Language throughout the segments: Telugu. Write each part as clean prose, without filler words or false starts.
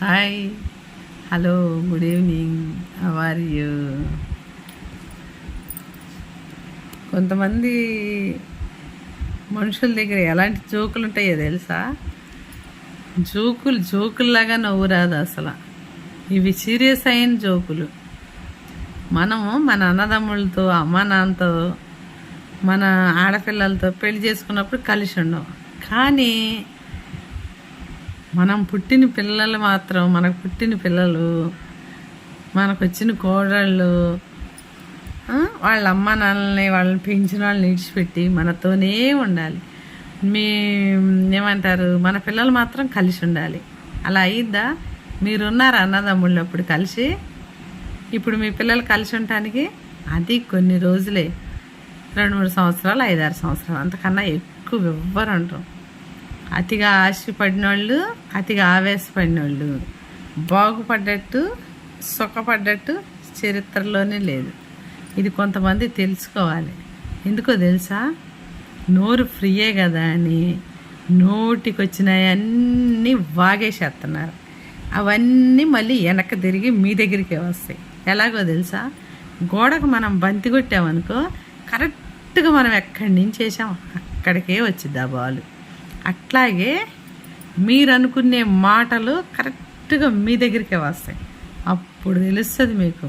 Hi, hello, good evening. How are you? కొంతమంది మనుషుల దగ్గర ఎలాంటి జోకులు ఉంటాయో తెలుసా? జోకుల్లాగా నవ్వు రాదు అసలు. ఇవి సీరియస్ అయిన జోకులు. మనము మన అన్నదమ్ములతో, అమ్మ నాన్నతో, మన ఆడపిల్లలతో పెళ్లి చేసుకున్నప్పుడు కలిసి ఉండవు. కానీ మనకు పుట్టిన పిల్లలు, మనకు వచ్చిన కోడళ్ళు, వాళ్ళ అమ్మ నాన్నల్ని, వాళ్ళని పెంచిన వాళ్ళని విడిచిపెట్టి మనతోనే ఉండాలి. ఏమంటారు, మన పిల్లలు మాత్రం కలిసి ఉండాలి. అలా అయ్యిద్దా? మీరున్నారు అన్నదమ్ముళ్ళు అప్పుడు కలిసి. ఇప్పుడు మీ పిల్లలు కలిసి ఉండటానికి అది కొన్ని రోజులే, 2-3 సంవత్సరాలు, 5-6 సంవత్సరాలు, అంతకన్నా ఎక్కువ ఎవ్వరు అంటారు. అతిగా ఆశపడిన వాళ్ళు, అతిగా ఆవేశపడిన వాళ్ళు బాగుపడ్డట్టు, సుఖపడ్డట్టు చరిత్రలోనే లేదు. ఇది కొంతమంది తెలుసుకోవాలి. ఎందుకో తెలుసా? నోరు ఫ్రీయే కదా అని నోటికి వచ్చినాయన్నీ వాగేసేస్తున్నారు. అవన్నీ మళ్ళీ వెనక్కి తిరిగి మీ దగ్గరికే వస్తాయి. ఎలాగో తెలుసా? గోడకు మనం బంతి కొట్టామనుకో, కరెక్ట్గా మనం ఎక్కడి నుంచి వేసాం అక్కడికే వచ్చింది ఆ బాలు. అట్లాగే మీరు అనుకునే మాటలు కరెక్ట్గా మీ దగ్గరికే వస్తాయి. అప్పుడు తెలుస్తుంది మీకు.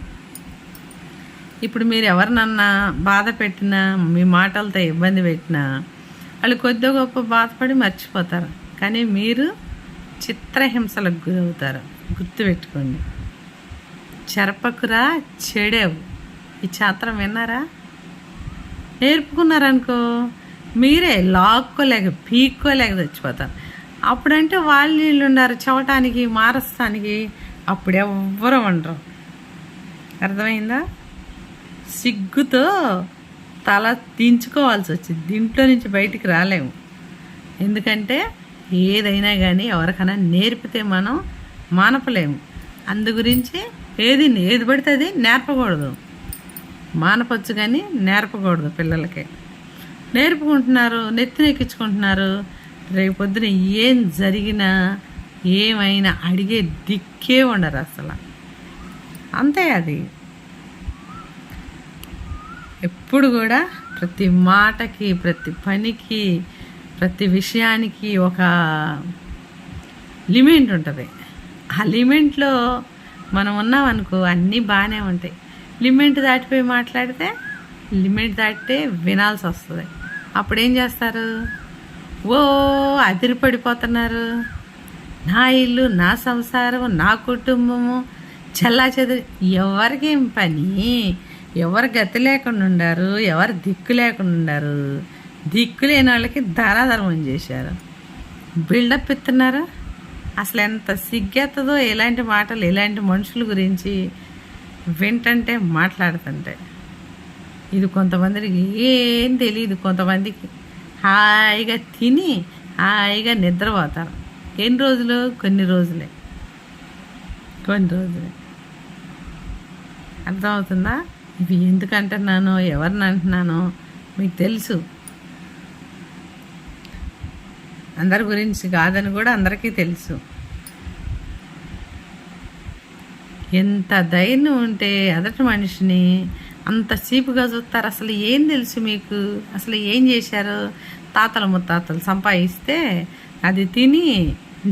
ఇప్పుడు మీరు ఎవరినన్నా బాధ పెట్టినా, మీ మాటలతో ఇబ్బంది పెట్టినా, వాళ్ళు కొద్దిగా గొప్ప బాధపడి మర్చిపోతారు. కానీ మీరు చిత్రహింసలకు గురవుతారు. గుర్తుపెట్టుకోండి. చెరపకురా చెడేవు. ఈ చాత్రం విన్నారా? నేర్పుకున్నారనుకో, మీరే లాక్కోలేక పీక్కోలేక చచ్చిపోతారు. అప్పుడంటే వాళ్ళు వీళ్ళు ఉన్నారు చవటానికి, మారస్తానికి. అప్పుడు ఎవ్వరూ ఉండరు. అర్థమైందా? సిగ్గుతో తల దించుకోవాల్సి వచ్చింది. దీంట్లో నుంచి బయటికి రాలేము. ఎందుకంటే ఏదైనా కానీ ఎవరికైనా నేర్పితే మనం మానపలేము. అందు గురించి ఏది పడితే అది నేర్పకూడదు. మానపచ్చు కానీ నేర్పకూడదు. పిల్లలకి నేర్పుకుంటున్నారు, నెత్తినెక్కించుకుంటున్నారు. రేపు పొద్దున ఏం జరిగినా, ఏమైనా అడిగే దిక్కే ఉండరు అసలు. అంతే. అది ఎప్పుడు కూడా ప్రతి మాటకి, ప్రతి పనికి, ప్రతి విషయానికి ఒక లిమిట్ ఉంటుంది. ఆ లిమిట్లో మనం ఉన్నామనుకో అన్నీ బాగానే ఉంటాయి. లిమిట్ దాటిపోయి మాట్లాడితే, లిమిట్ దాటితే వినాల్సి వస్తుంది. అప్పుడు ఏం చేస్తారు? అదిరిపడిపోతున్నారు. నా ఇల్లు, నా సంసారం, నా కుటుంబము చెల్లాచెదరి. ఎవరికేం పని? ఎవరు గతి లేకుండా ఉండారు, ఎవరు దిక్కు లేకుండా ఉండారు. దిక్కు లేని వాళ్ళకి ధర్మం చేశారు. బిల్డప్ ఇస్తున్నారు. అసలు ఎంత సిగ్గెత్తదో ఇలాంటి మాటలు, ఇలాంటి మనుషుల గురించి వింటంటే, మాట్లాడుతుంటే. ఇది కొంతమందికి ఏం తెలియదు. కొంతమందికి హాయిగా తిని హాయిగా నిద్రపోతారు. ఎన్ని రోజులు? కొన్ని రోజులే. అర్థమవుతుందా? ఇవి ఎందుకు అంటున్నానో, ఎవరిని అంటున్నానో మీకు తెలుసు. అందరి గురించి కాదని కూడా అందరికీ తెలుసు. ఎంత ధైర్యం ఉంటే ఎదటి మనిషిని అంత చీపుగా చూస్తారు. అసలు ఏం తెలుసు మీకు? అసలు ఏం చేశారు? తాతలు ముత్తాతలు సంపాదిస్తే అది తిని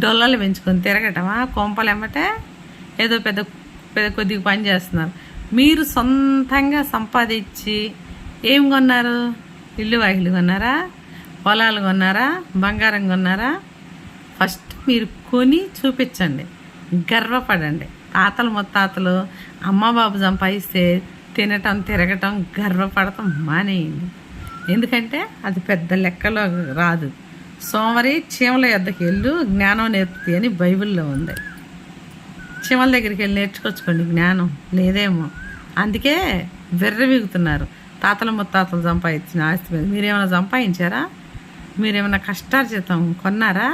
డొల్లలు పెంచుకొని తిరగటమా? కొంపలేమటే ఏదో పెద్ద కొద్దిగా పని చేస్తున్నారు. మీరు సొంతంగా సంపాదించి ఏం కొన్నారు? ఇల్లు వాకిలు కొన్నారా? పొలాలు కొన్నారా? బంగారం కొన్నారా? ఫస్ట్ మీరు కొని చూపించండి, గర్వపడండి. తాతలు ముత్తాతలు అమ్మ బాబు సంపాదిస్తే తినటం, తిరగటం, గర్వపడటం మానేయండి. ఎందుకంటే అది పెద్ద లెక్కలో రాదు. సోమరి చీమల యొద్దకు వెళ్ళు, జ్ఞానం నేర్పుతుంది అని బైబిల్లో ఉంది. చీమల దగ్గరికి వెళ్ళి నేర్చుకొచ్చుకోండి. జ్ఞానం లేదేమో, అందుకే విర్రవీగుతున్నారు. తాతలు ముత్తాతలు సంపాదించిన ఆస్తి మీద మీరేమైనా సంపాదించారా? మీరేమైనా కష్టార్జితం కొన్నారా?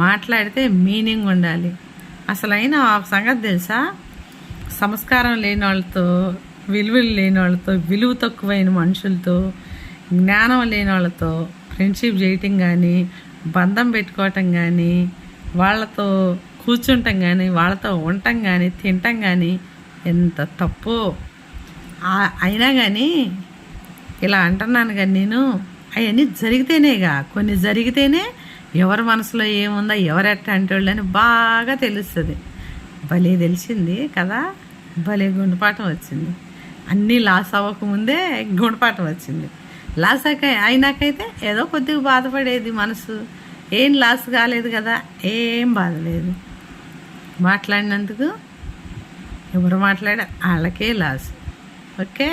మాట్లాడితే మీనింగ్ ఉండాలి. అసలైన సంగతి తెలుసా? సంస్కారం లేని వాళ్ళతో, విలువలు లేని వాళ్ళతో, విలువ తక్కువైన మనుషులతో, జ్ఞానం లేని వాళ్ళతో ఫ్రెండ్షిప్ చేయటం కానీ, బంధం పెట్టుకోవటం కానీ, వాళ్ళతో కూర్చుంటాం కానీ వాళ్ళతో ఉండటం కానీ తినటం కానీ ఎంత తప్పు. అయినా కానీ ఇలా అంటున్నాను కానీ నేను అవన్నీ జరిగితేనేగా, కొన్ని జరిగితేనే ఎవరి మనసులో ఏముందో ఎవరెట్ట అంటోళ్ళని బాగా తెలుస్తుంది. భలే తెలిసింది కదా, భలే గుండెపాఠం వచ్చింది. అన్నీ లాస్ అవ్వకముందే గుండెపాఠం వచ్చింది. లాస్ అయినాకైతే ఏదో కొద్దిగా బాధపడేది మనసు. ఏం లాస్ కాలేదు కదా, ఏం బాధ లేదు. మాట్లాడినందుకు ఎవరు మాట్లాడారు వాళ్ళకే లాస్. ఓకే.